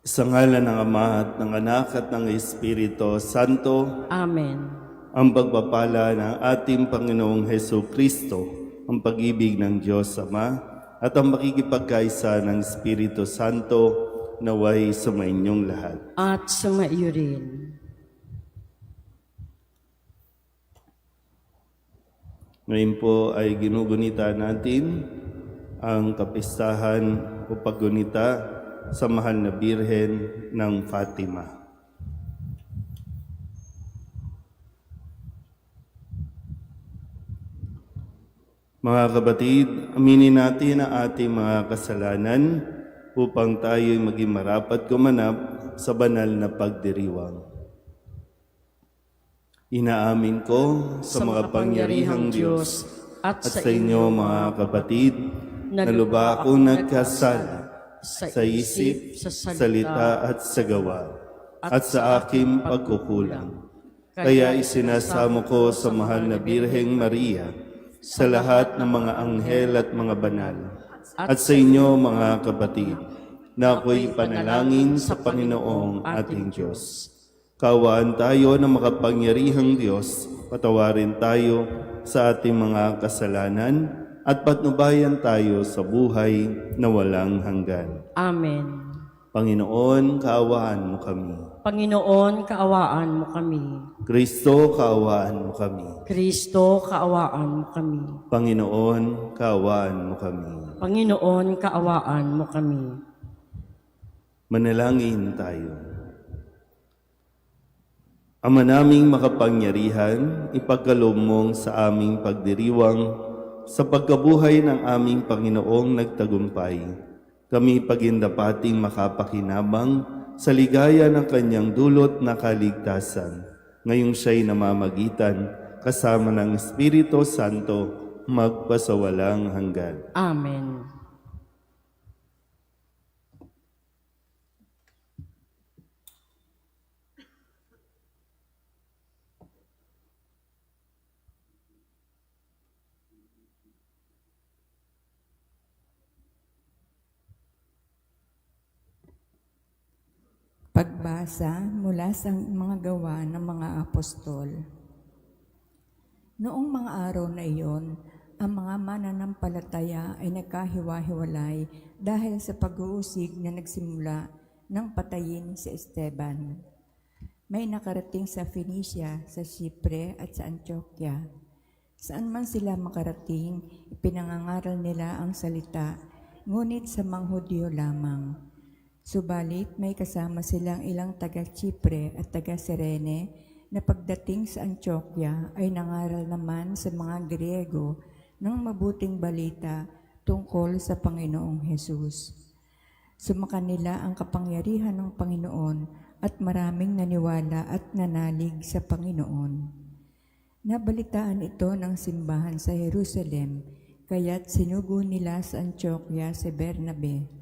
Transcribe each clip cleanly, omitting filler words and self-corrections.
Sa ngalan ng Ama at ng Anak at ng Espiritu Santo, Amen. ang pagpapala ng ating Panginoong Heso Kristo, ang pag-ibig ng Diyos Ama, at ang makikipagkaisa ng Espiritu Santo naway sumainyong lahat. At sumaiyo rin. Ngayon po ay ginugunita natin ang kapistahan o paggunita sa mahal na Birhen ng Fatima. Mga kapatid, aminin natin ang ating mga kasalanan upang tayo'y maging marapat gumanap sa banal na pagdiriwang. Inaamin ko sa makapangyarihang Diyos at sa inyo mga kapatid na lubha akong nagkasala sa isip, sa salita at sa gawa at sa aking pagkukulang. Kaya isinasamo ko sa mahal na Birheng Maria, sa lahat ng mga anghel at mga banal, at sa inyo mga kapatid, na ako'y panalangin sa Panginoong ating Diyos. Kaawaan tayo ng makapangyarihang Diyos, patawarin tayo sa ating mga kasalanan, at patnubayan tayo sa buhay na walang hanggan. Amen. Panginoon, kaawaan mo kami. Panginoon, kaawaan mo kami. Kristo, kaawaan mo kami. Kristo, kaawaan mo kami. Panginoon, kaawaan mo kami. Panginoon, kaawaan mo kami. Manalangin tayo. Ama naming makapangyarihan, ipagkaloob mong sa aming pagdiriwang sa pagkabuhay ng aming Panginoong nagtagumpay. Kami pagindapating makapakinabang sa ligaya ng kanyang dulot na kaligtasan. Ngayong siya'y namamagitan kasama ng Espiritu Santo magpasawalang hanggan. Amen. Pagbasa mula sa mga gawa ng mga apostol. Noong mga araw na iyon, ang mga mananampalataya ay nagkahiwa-hiwalay dahil sa pag-uusig na nagsimula ng patayin si Esteban. May nakarating sa Phoenicia, sa Chipre at sa Antioquia. Saan man sila makarating, ipinangangaral nila ang salita, ngunit sa mga Hudyo lamang. Subalit may kasama silang ilang taga-Chipre at taga-Sirene na pagdating sa Antioquia ay nangaral naman sa mga Griego ng mabuting balita tungkol sa Panginoong Hesus. Sumakanila ang kapangyarihan ng Panginoon at maraming naniwala at nanalig sa Panginoon. Nabalitaan ito ng simbahan sa Jerusalem, kaya't sinugo nila sa Antioquia si Bernabe.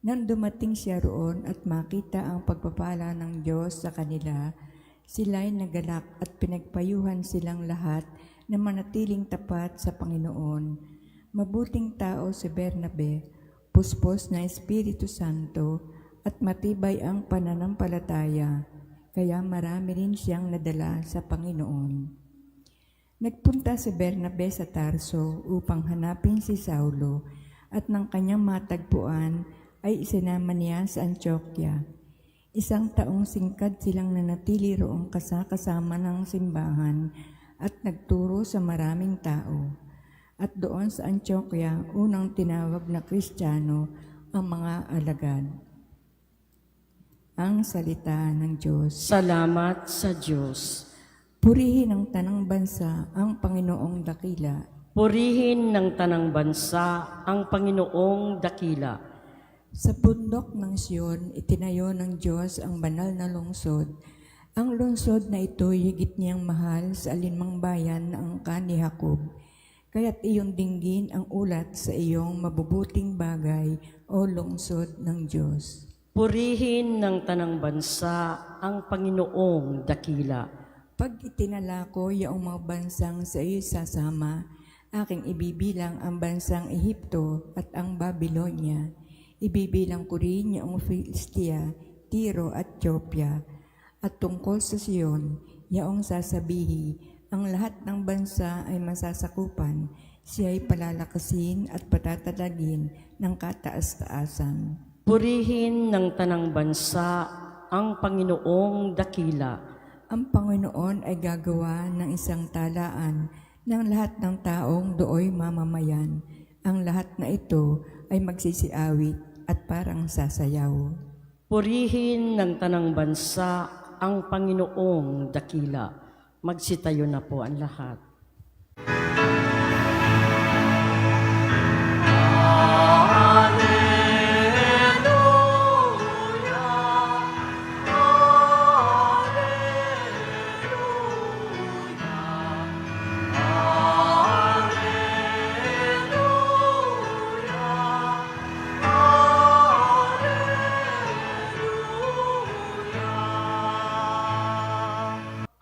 Nang dumating siya roon at makita ang pagpapala ng Diyos sa kanila, sila'y nagalak at pinagpayuhan silang lahat na manatiling tapat sa Panginoon. Mabuting tao si Bernabe, puspos na Espiritu Santo at matibay ang pananampalataya, kaya marami rin siyang nadala sa Panginoon. Nagpunta si Bernabe sa Tarso upang hanapin si Saulo at ng kanyang matagpuan ay isinama niya sa Antioquia. 1 taong singkad silang nanatili roong kasama ng simbahan at nagturo sa maraming tao. At doon sa Antioquia, unang tinawag na Kristiyano ang mga alagad. Ang salita ng Diyos. Salamat sa Diyos. Purihin ng tanang bansa ang Panginoong dakila. Purihin ng tanang bansa ang Panginoong dakila. Sa bundok ng Sion, itinayo ng Diyos ang banal na lungsod. Ang lungsod na ito higit niyang mahal sa alinmang bayan na angkan ni Jacob. Kaya't iyong dinggin ang ulat sa iyong mabubuting bagay o lungsod ng Diyos. Purihin ng tanang bansa ang Panginoong dakila. Pag itinala ko iyong mga bansang sa iyo sasama, aking ibibilang ang bansang Ehipto at ang Babylonia. Ibibilang ko rin yung Filistia, Tiro at Ethiopia. At tungkol sa Sion, yaong sasabihi, ang lahat ng bansa ay masasakupan, siya ay palalakasin at patatalagin ng kataas-taasan. Purihin ng tanang bansa ang Panginoong dakila. Ang Panginoon ay gagawa ng isang talaan ng lahat ng taong dooy mamamayan. Ang lahat na ito ay magsisiawit at parang sasayaw. Purihin ng tanang bansa ang Panginoong dakila. Magsitayo na po ang lahat.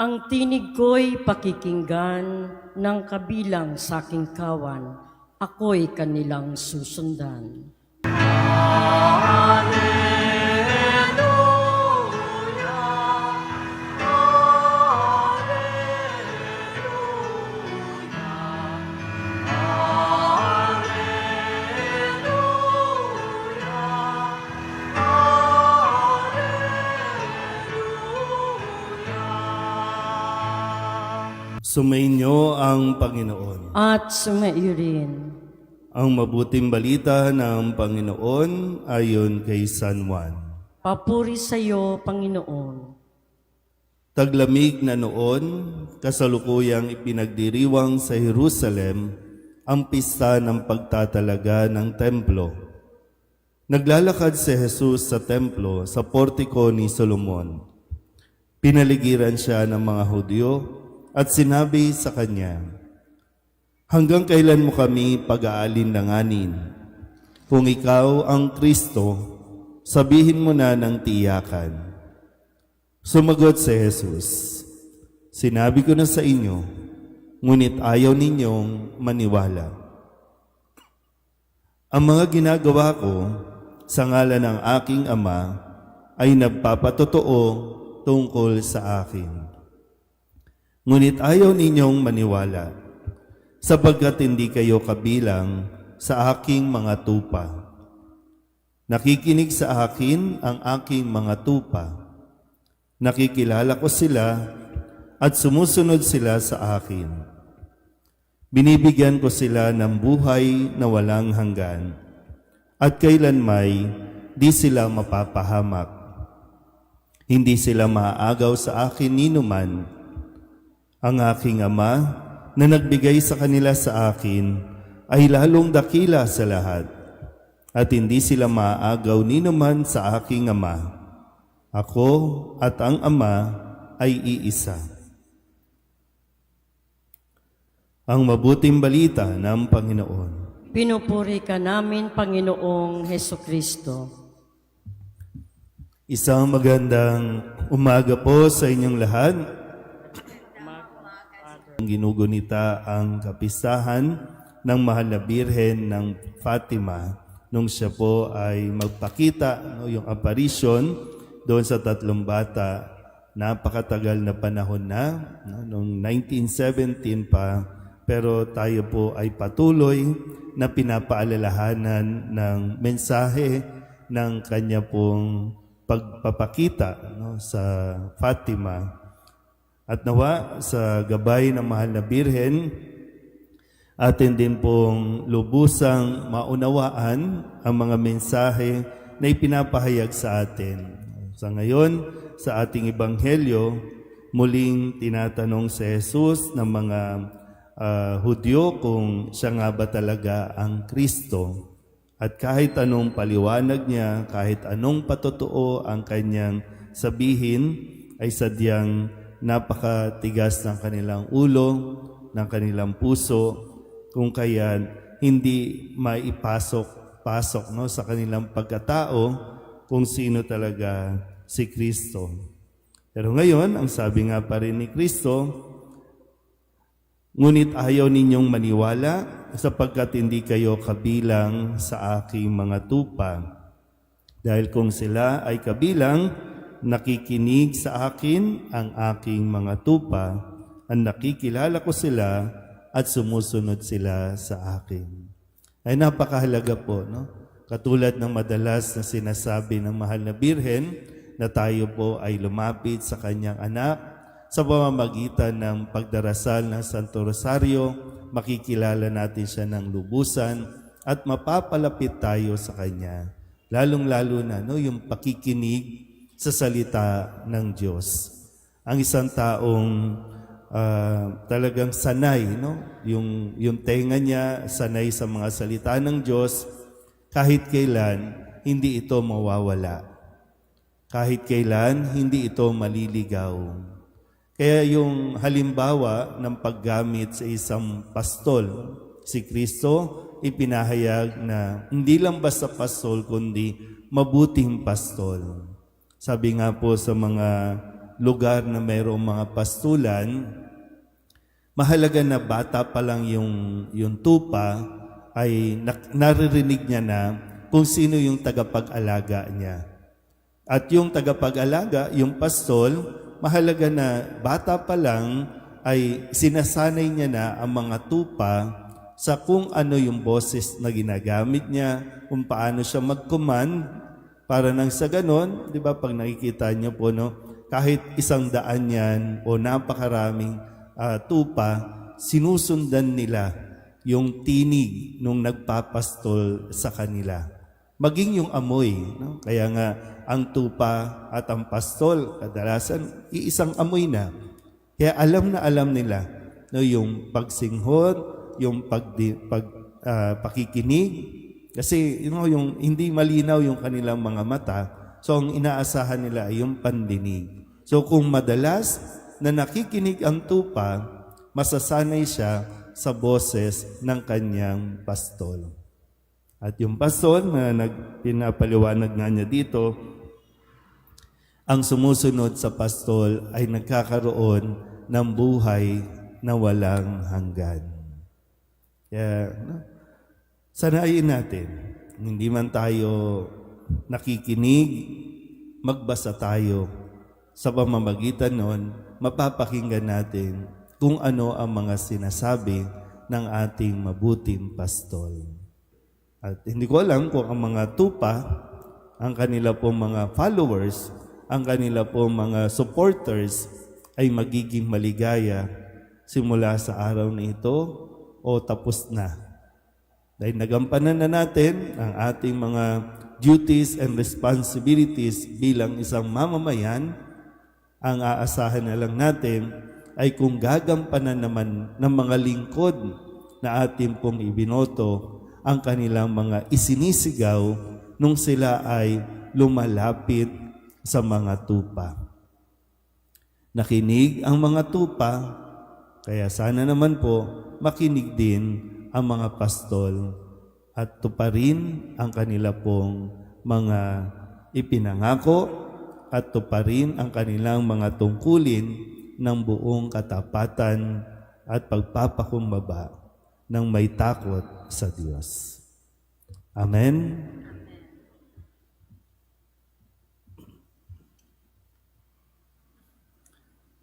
Ang tinig ko'y pakikinggan ng kabilang sa aking kawan, ako'y kanilang susundan. Sumainyo ang Panginoon. At sumaiyo rin. Ang mabuting balita ng Panginoon ayon kay San Juan. Papuri sa iyo, Panginoon. Taglamig na noon, kasalukuyang ipinagdiriwang sa Jerusalem ang pista ng pagtatalaga ng templo. Naglalakad si Jesus sa templo sa portiko ni Solomon. Pinaligiran siya ng mga Hudyo at sinabi sa kanya, "Hanggang kailan mo kami pag-aalinlanganin? Kung ikaw ang Kristo, sabihin mo na ng tiyakan." Sumagot si Jesus, "Sinabi ko na sa inyo, ngunit ayaw ninyong maniwala. Ang mga ginagawa ko sa ngalan ng aking Ama ay nagpapatotoo tungkol sa akin. Ngunit ayaw ninyong maniwala, sapagkat hindi kayo kabilang sa aking mga tupa. Nakikinig sa akin ang aking mga tupa. Nakikilala ko sila at sumusunod sila sa akin. Binibigyan ko sila ng buhay na walang hanggan, at kailanmay di sila mapapahamak. Hindi sila maaagaw sa akin ninuman. Ang aking Ama na nagbigay sa kanila sa akin ay lalong dakila sa lahat, at hindi sila maaagaw ninuman sa aking Ama. Ako at ang Ama ay iisa." Ang mabuting balita ng Panginoon. Pinupuri ka namin, Panginoong Hesukristo. Isang magandang umaga po sa inyong lahat. Ginugunita ang kapistahan ng Mahal na Birhen ng Fatima nung siya po ay magpakita, yung apparition doon sa 3 bata. Napakatagal na panahon na, noong 1917 pa, pero tayo po ay patuloy na pinapaalalahanan ng mensahe ng kanya pong pagpapakita sa Fatima. At nawa sa gabay ng Mahal na Birhen, atin din pong lubusang maunawaan ang mga mensahe na ipinapahayag sa atin. Sa ngayon, sa ating Ebanghelyo, muling tinatanong si Jesus ng mga Hudyo kung siya nga ba talaga ang Kristo. At kahit anong paliwanag niya, kahit anong patotoo ang kanyang sabihin, ay sadyang napakatigas ng kanilang ulo, ng kanilang puso, kung kaya hindi maipasok sa kanilang pagkatao kung sino talaga si Kristo. Pero ngayon, ang sabi nga pa rin ni Kristo, "Ngunit ayaw ninyong maniwala sapagkat hindi kayo kabilang sa aking mga tupa. Dahil kung sila ay kabilang, nakikinig sa akin ang aking mga tupa, ang nakikilala ko sila at sumusunod sila sa akin. Ay napakahalaga po, no? Katulad ng madalas na sinasabi ng mahal na Birhen, na tayo po ay lumapit sa kanyang anak sa pamamagitan ng pagdarasal ng Santo Rosario, makikilala natin siya ng lubusan at mapapalapit tayo sa kanya. Lalong-lalo na yung pakikinig sa salita ng Diyos. Ang isang taong talagang sanay, yung tenga niya sanay sa mga salita ng Diyos, kahit kailan hindi ito mawawala. Kahit kailan hindi ito maliligaw. Kaya yung halimbawa ng paggamit sa isang pastol, si Kristo ipinahayag na hindi lang basta pastol kundi mabuting pastol. Sabi nga po sa mga lugar na mayroong mga pastulan, mahalaga na bata pa lang yung tupa ay naririnig niya na kung sino yung tagapag-alaga niya. At yung tagapag-alaga, yung pastol, mahalaga na bata pa lang ay sinasanay niya na ang mga tupa sa kung ano yung boses na ginagamit niya, kung paano siya mag-command, para nang sa ganon, di ba, pag nakikita niyo po, kahit 100 yan o napakaraming tupa, sinusundan nila yung tinig nung nagpapastol sa kanila. Maging yung amoy, Kaya nga, ang tupa at ang pastol, kadalasan, iisang amoy na. Kaya alam na alam nila, yung pagsinghot, yung pakikinig, kasi yung hindi malinaw yung kanilang mga mata, so ang inaasahan nila ay yung pandinig. So kung madalas na nakikinig ang tupa, masasanay siya sa boses ng kanyang pastol. At yung pastol na pinapaliwanag nga niya dito, ang sumusunod sa pastol ay nagkakaroon ng buhay na walang hanggan. Kaya, sanayin natin, hindi man tayo nakikinig, magbasa tayo. Sa pamamagitan nun, mapapakinggan natin kung ano ang mga sinasabi ng ating mabuting pastol. At hindi ko alam kung ang mga tupa, ang kanila pong mga followers, ang kanila pong mga supporters ay magiging maligaya simula sa araw na ito o tapos na. Dahil nagampanan na natin ang ating mga duties and responsibilities bilang isang mamamayan, ang aasahan na lang natin ay kung gagampanan naman ng mga lingkod na ating pong ibinoto ang kanilang mga isinisigaw nung sila ay lumalapit sa mga tupa. Nakinig ang mga tupa, kaya sana naman po makinig din ang mga pastol at tuparin ang kanila pong mga ipinangako at tuparin ang kanilang mga tungkulin ng buong katapatan at pagpapakumbaba ng may takot sa Diyos. Amen.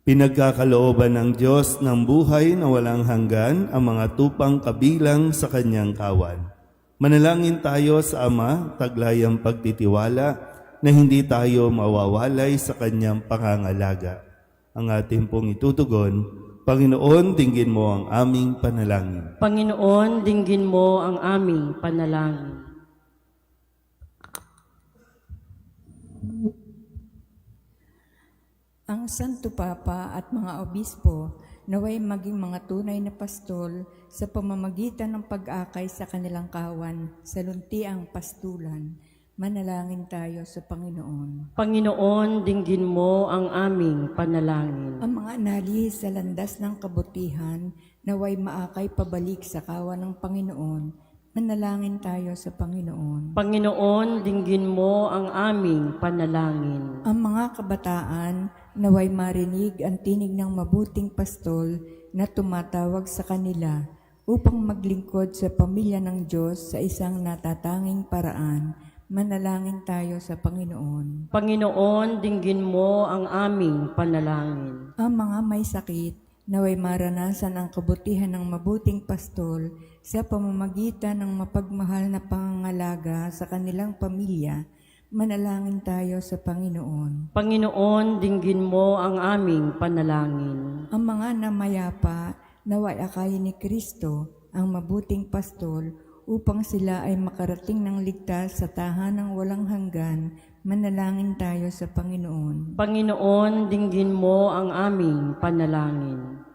Pinagkakalooban ng Diyos ng buhay na walang hanggan ang mga tupang kabilang sa kanyang kawan. Manalangin tayo sa Ama, taglayang pagtitiwala na hindi tayo mawawalay sa kanyang pangangalaga. Ang ating pong itutugon, Panginoon, dinggin mo ang aming panalangin. Panginoon, dinggin mo ang aming panalangin. Ang Santo Papa at mga obispo naway maging mga tunay na pastol sa pamamagitan ng pag-akay sa kanilang kawan sa luntiang pastulan. Manalangin tayo sa Panginoon. Panginoon, dinggin mo ang aming panalangin. Ang mga analihis sa landas ng kabutihan naway maakay pabalik sa kawan ng Panginoon. Manalangin tayo sa Panginoon. Panginoon, dinggin mo ang aming panalangin. Ang mga kabataan naway marinig ang tinig ng mabuting pastol na tumatawag sa kanila upang maglingkod sa pamilya ng Diyos sa isang natatanging paraan. Manalangin tayo sa Panginoon. Panginoon, dinggin mo ang aming panalangin. Ang mga may sakit, naway maranasan ang kabutihan ng mabuting pastol sa pamamagitan ng mapagmahal na pangangalaga sa kanilang pamilya. Manalangin tayo sa Panginoon. Panginoon, dinggin mo ang aming panalangin. Ang mga namayapa, naway akayin ni Kristo, ang mabuting pastol, upang sila ay makarating ng ligtas sa tahanang walang hanggan. Manalangin tayo sa Panginoon. Panginoon, dinggin mo ang aming panalangin.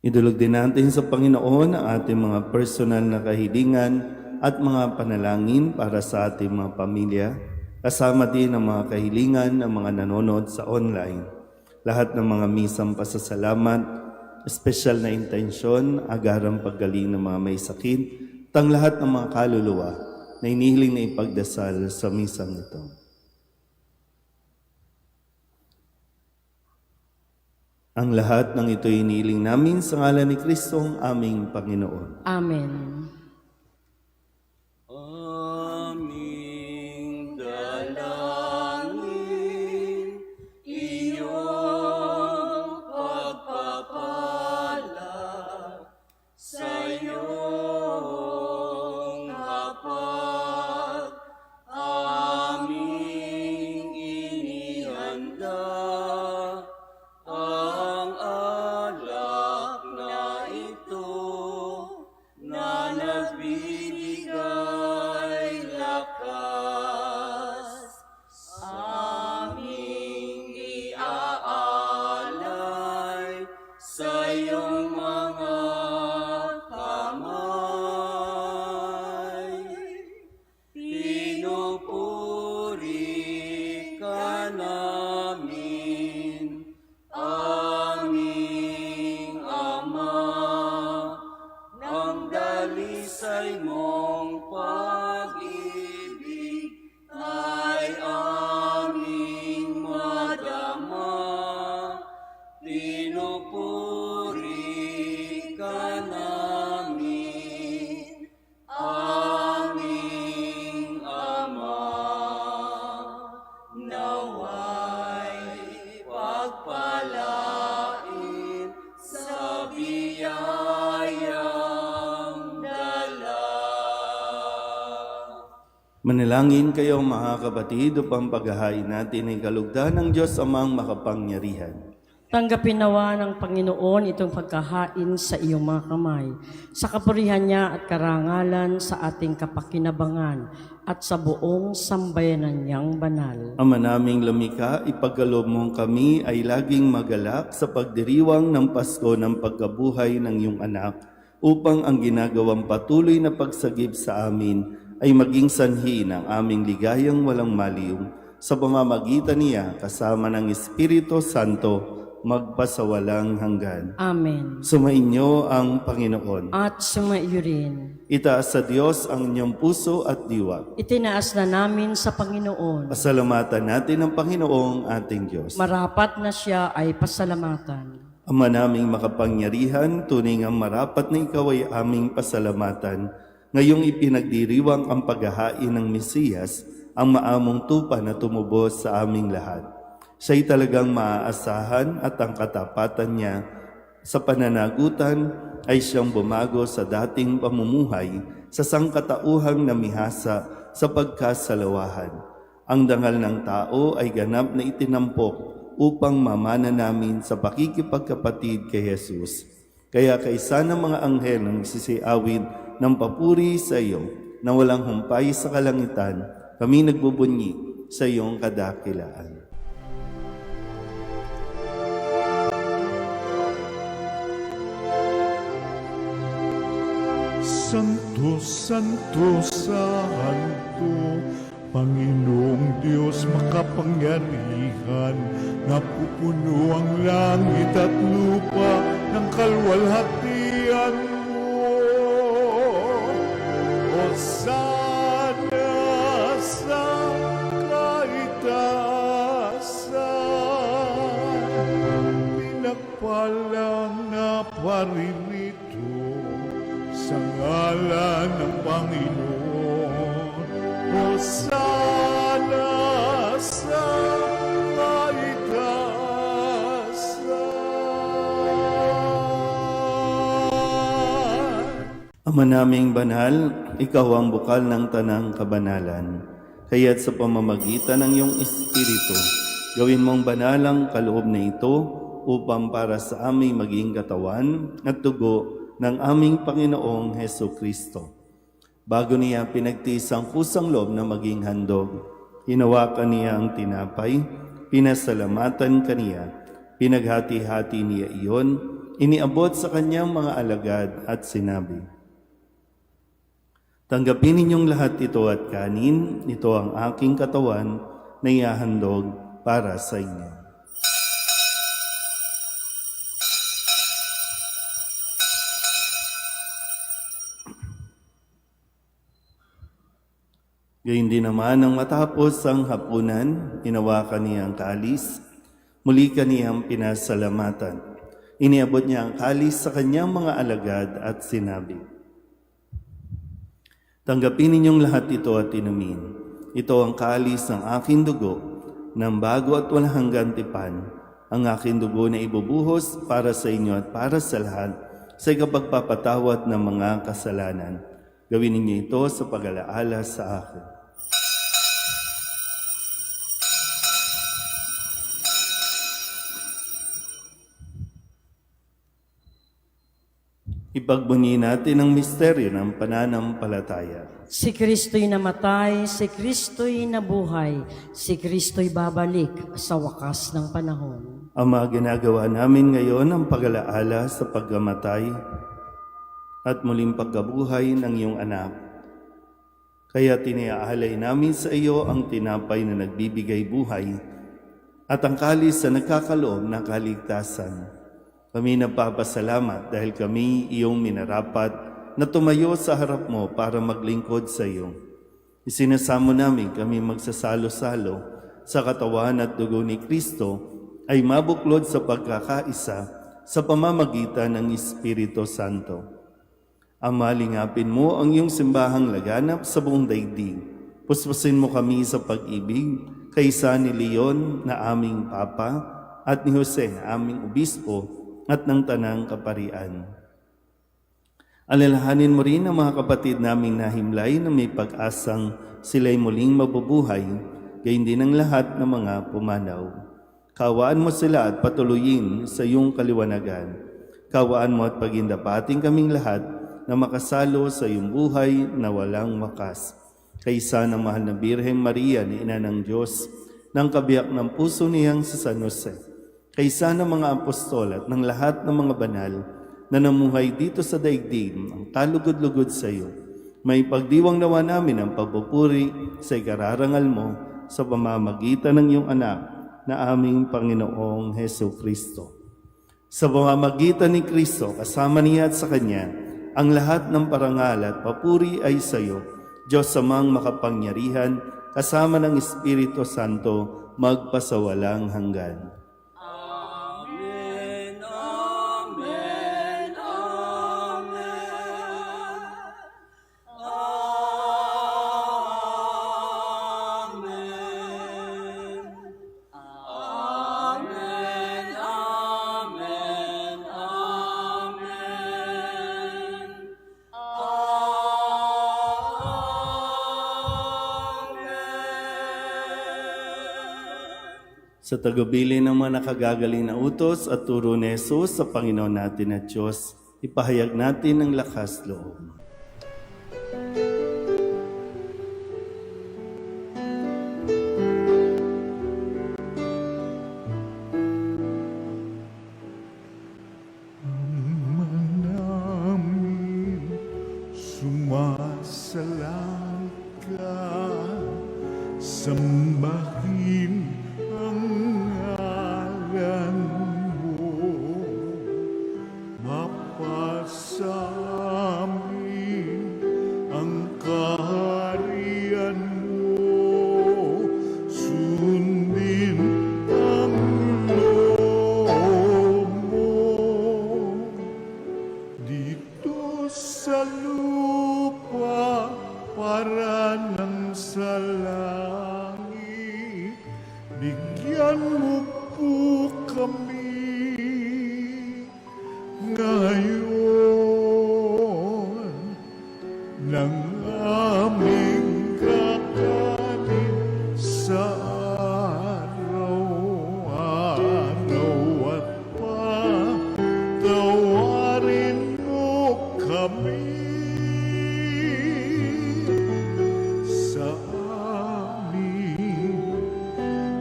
Idulog din natin sa Panginoon ang ating mga personal na kahilingan at mga panalangin para sa ating mga pamilya, kasama din ang mga kahilingan ng mga nanonood sa online. Lahat ng mga misang pasasalamat, espesyal na intensyon, agarang paggaling ng mga may sakit, tang lahat ng mga kaluluwa na inihiling na ipagdasal sa misang ito. Ang lahat ng ito inihiling namin sa ngalan ni Kristong aming Panginoon. Amen. Aming dalangin, iyong pagpapala sa iyong hapag, aming inihanda ang alak na ito na nagbibigay lakas, aming iaalay sa iyong mga kamay. Pinupuri ka namin, aming Ama, ang dalisay mong pag-ibig ay aming madama. Pinupuri ka namin, aming Ama. Naway pagpalain sa biyayang dala. Manalangin kayo mga kapatid upang paghahain natin ang kalugdan ng Diyos amang makapangyarihan. Tanggapin nawa ng Panginoon itong pagkahain sa iyong mga kamay, sa kapurihan niya at karangalan sa ating kapakinabangan at sa buong sambayanan niyang banal. Ama naming lumikha, ipagkaloob mong kami ay laging magalak sa pagdiriwang ng Pasko ng pagkabuhay ng iyong anak, upang ang ginagawang patuloy na pagsagip sa amin ay maging sanhi ng aming ligayang walang maliw, sa pamamagitan niya kasama ng Espiritu Santo, magpasawalang hanggan. Amen. Sumainyo ang Panginoon. At sumaiyo rin. Itaas sa Diyos ang inyong puso at diwa. Itinaas na namin sa Panginoon. Pasalamatan natin ang Panginoong ating Diyos. Marapat na siya ay pasalamatan. Ama naming makapangyarihan, tunay ang marapat na ikaw ay aming pasalamatan. Ngayong ipinagdiriwang ang paghahain ng Mesiyas, ang maamong tupa na tumubos sa aming lahat. Siya'y talagang maaasahan at ang katapatan niya sa pananagutan ay siyang bumago sa dating pamumuhay sa sangkatauhang namihasa sa pagkasalawahan. Ang dangal ng tao ay ganap na itinampok upang mamana namin sa pakikipagkapatid kay Jesus. Kaya kaysa ng mga anghel na nagsisiawit ng papuri sa iyo na walang humpay sa kalangitan, kami nagbubunyi sa iyong kadakilaan. Santo, Santo, Santo, Panginoong Diyos makapangyarihan, napupuno ang langit at lupa ng kalwalhatian mo. Hosana sa kaitaasan, pinagpalang na paririto sa ngalan ng Panginoon. Ama naming banal, ikaw ang bukal ng tanang kabanalan. Kaya't sa pamamagitan ng iyong Espiritu, gawin mong banal ang kaloob na ito upang para sa aming maging katawan at dugo ng aming Panginoong Heso Kristo. Bago niya pinagtiis ang kusang loob na maging handog, hinawakan niya ang tinapay, pinasalamatan kaniya, pinaghati-hati niya iyon, iniabot sa kanyang mga alagad at sinabi, "Tanggapin ninyong lahat ito at kanin, ito ang aking katawan na ihahandog para sa inyo." Gayun din naman nang matapos ang hapunan, hinawakan niya ang kalis, muli kaniyang pinasalamatan. Iniabot niya ang kalis sa kanyang mga alagad at sinabi, "Tanggapin ninyong lahat ito at inumin. Ito ang kalis ng aking dugo, ng bago at walang hanggang tipan, ang aking dugo na ibubuhos para sa inyo at para sa lahat sa ikapagpapatawad ng mga kasalanan. Gawin ninyo ito sa pag-alaala sa akin." Ipagbunyi natin ang misteryo ng pananampalataya. Si Kristo'y namatay, si Kristo'y nabuhay, si Kristo'y babalik sa wakas ng panahon. Ama, ginagawa namin ngayon ang pag-alaala sa pagkamatay at muling pagkabuhay ng iyong anak. Kaya tiniaalay namin sa iyo ang tinapay na nagbibigay buhay at ang kalis na nagkakaloob ng kaligtasan. Kami nagpapasalamat dahil kami iyong minarapat na tumayo sa harap mo para maglingkod sa iyo. Isinasamo namin kami magsasalo-salo sa katawan at dugo ni Kristo ay mabuklod sa pagkakaisa sa pamamagitan ng Espiritu Santo. Ama, lingapin mo ang iyong simbahang laganap sa buong daigdig. Puspusin mo kami sa pag-ibig kaysa ni Leon na aming Papa at ni Jose na aming Obispo at ng Tanang Kaparian. Alalahanin mo rin ang mga kapatid naming nahimlay na may pag-asang sila'y muling mabubuhay, gayon din ang lahat ng mga pumanaw. Kawaan mo sila at patuloyin sa iyong kaliwanagan. Kawaan mo at pagindapating kaming lahat na makasalo sa iyong buhay na walang wakas. Kaysa ng mahal na Birheng Maria ni Ina ng Diyos, ng kabiyak ng puso niyang si San Jose, kaysa ng mga apostol at ng lahat ng mga banal na namuhay dito sa daigdig ang kalugod-lugod sa iyo, may pagdiwang nawa namin ang pagpupuri sa ikararangal mo sa pamamagitan ng iyong anak na aming Panginoong Heso Kristo. Sa pamamagitan ni Kristo, kasama niya at sa Kanya, ang lahat ng parangal at papuri ay sa iyo, Diyos Amang makapangyarihan, kasama ng Espiritu Santo, magpasawalang hanggan. Sa tagubilin ng mga nakagagaling na utos at turo ni Jesus sa Panginoon natin at Diyos, ipahayag natin ang lakas loob. namin sumasalang ka, sambahin ang ngalan mo, mapasa amin ang kaharian mo, sundin ang loob mo dito sa lupa para nang sa langit. Bigyan mo po kami ngayon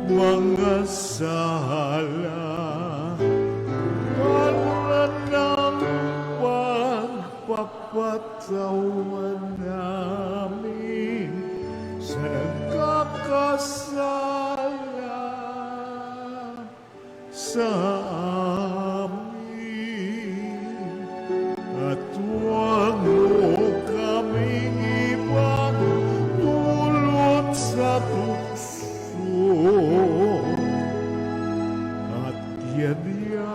mga sala para ng pagpapatawan namin sa nagkakasala sa amin. At huwag mo kaming ibang dulot sa tukso at yadya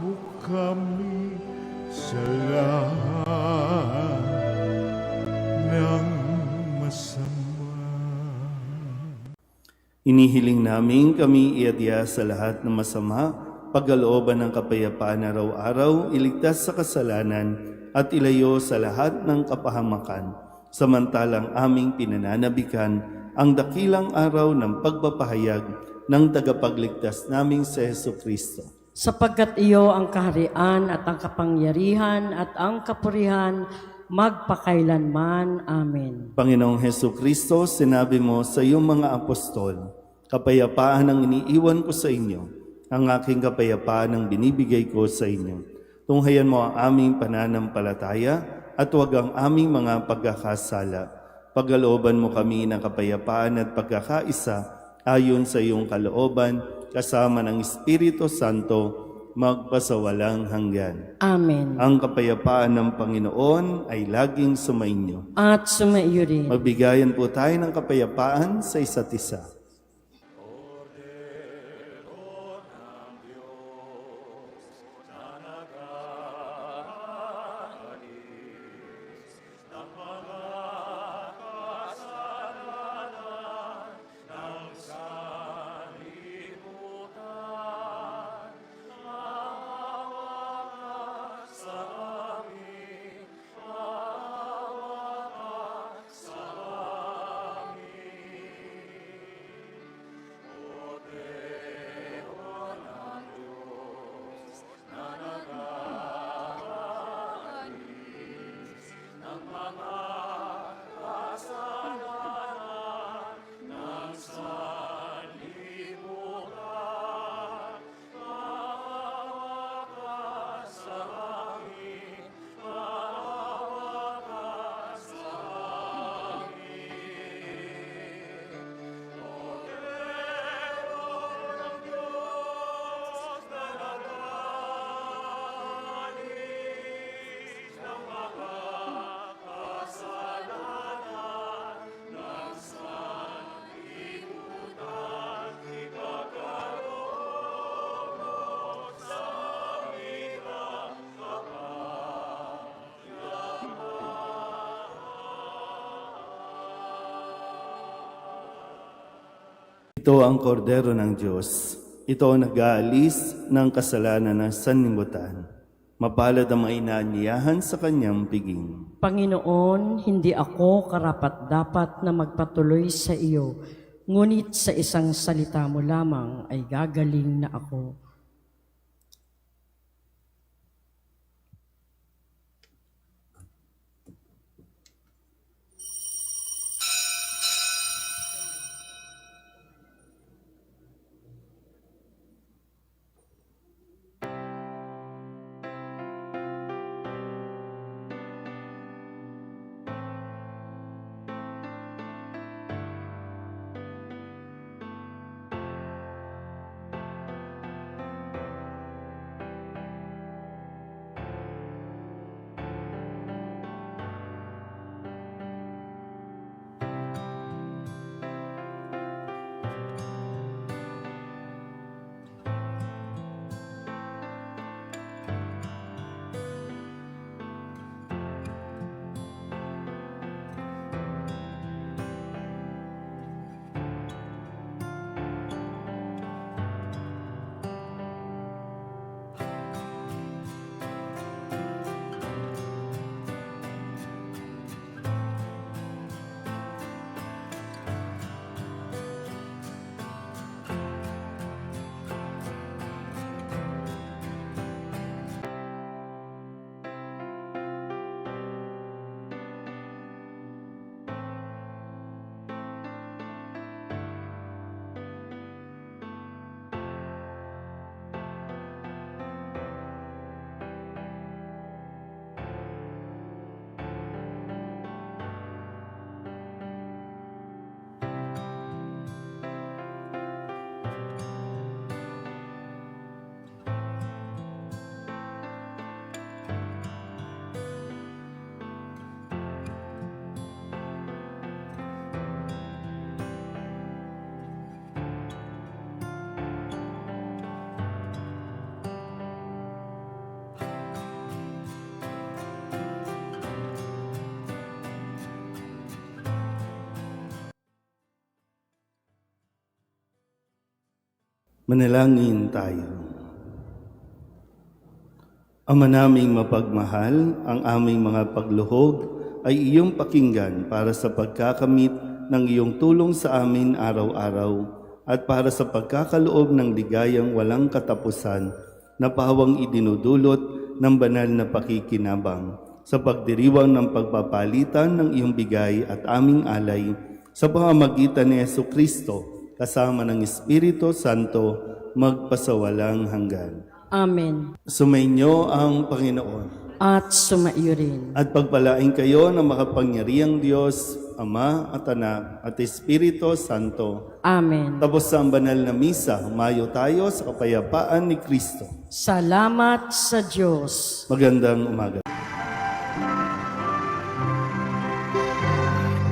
mo kami sa lahat ng masama. Inihiling namin kami iadya sa lahat ng masama, pagkalooban ng kapayapaan araw-araw, iligtas sa kasalanan, at ilayo sa lahat ng kapahamakan. Samantalang aming pinananabikan ang dakilang araw ng pagpapahayag ng tagapagligtas naming si Jesucristo. Sapagkat iyo ang kaharian at ang kapangyarihan at ang kapurihan magpakailanman. Amen. Panginoong Jesucristo, sinabi mo sa iyong mga apostol, kapayapaan ang iniiwan ko sa inyo, ang aking kapayapaan ang binibigay ko sa inyo. Tunghayan mo ang aming pananampalataya at huwag ang aming mga pagkakasala. Pagkalooban mo kami ng kapayapaan at pagkakaisa ayon sa iyong kalooban, kasama ng Espiritu Santo, magpasawalang hanggan. Amen. Ang kapayapaan ng Panginoon ay laging sumainyo. At sumaiyo rin. Magbigayan po tayo ng kapayapaan sa isa't isa. Ito ang kordero ng Diyos. Ito ang nag-aalis ng kasalanan ng sanlibutan. Mapalad ang mga inaanyayahan sa kanyang piging. Panginoon, hindi ako karapat-dapat na magpatuloy sa iyo, ngunit sa isang salita mo lamang ay gagaling na ako. Manalangin tayo. Ama naming mapagmahal, ang aming mga pagluhod ay iyong pakinggan para sa pagkakamit ng iyong tulong sa amin araw-araw at para sa pagkakaloob ng ligayang walang katapusan na pawang idinudulot ng banal na pakikinabang sa pagdiriwang ng pagpapalitan ng iyong bigay at aming alay sa pamamagitan ni Jesucristo kasama ng Espiritu Santo magpasawalang hanggan. Amen. Sumainyo ang Panginoon At sumaiyo rin. at pagpalain kayo ng makapangyarihang Diyos, Ama at Anak at Espiritu Santo. Amen. Tapos sa banal na misa, humayo tayo sa kapayapaan ni Kristo. Salamat sa Diyos. Magandang umaga.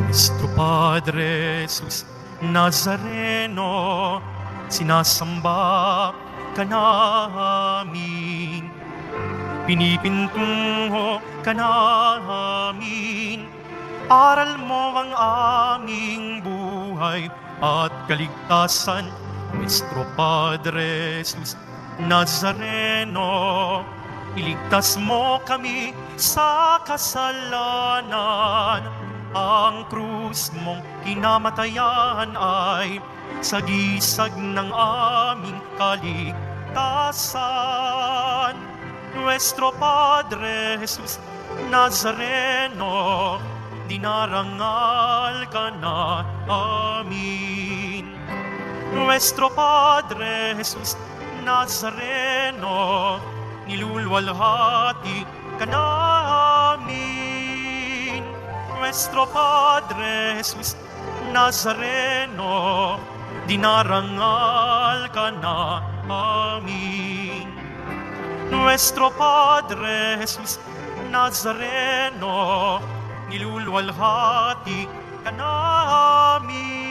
Nuestro Padre Jesus Nazareno, sinasamba ka namin, pinipintungo ka namin, aral mo ang aming buhay at kaligtasan. Nuestro Padre Jesus Nazareno, iligtas mo kami sa kasalanan. Ang krus mong kinamatayan ay sagisag ng aming kaligtasan. Nuestro Padre Jesus Nazareno, dinarangal ka na amin. Nuestro Padre Jesus Nazareno, nilulwalhati ka namin. Nuestro Padre Jesus Nazareno, dinarangal ka na amin. Nuestro Padre Jesus Nazareno, nilulwalhati ka namin.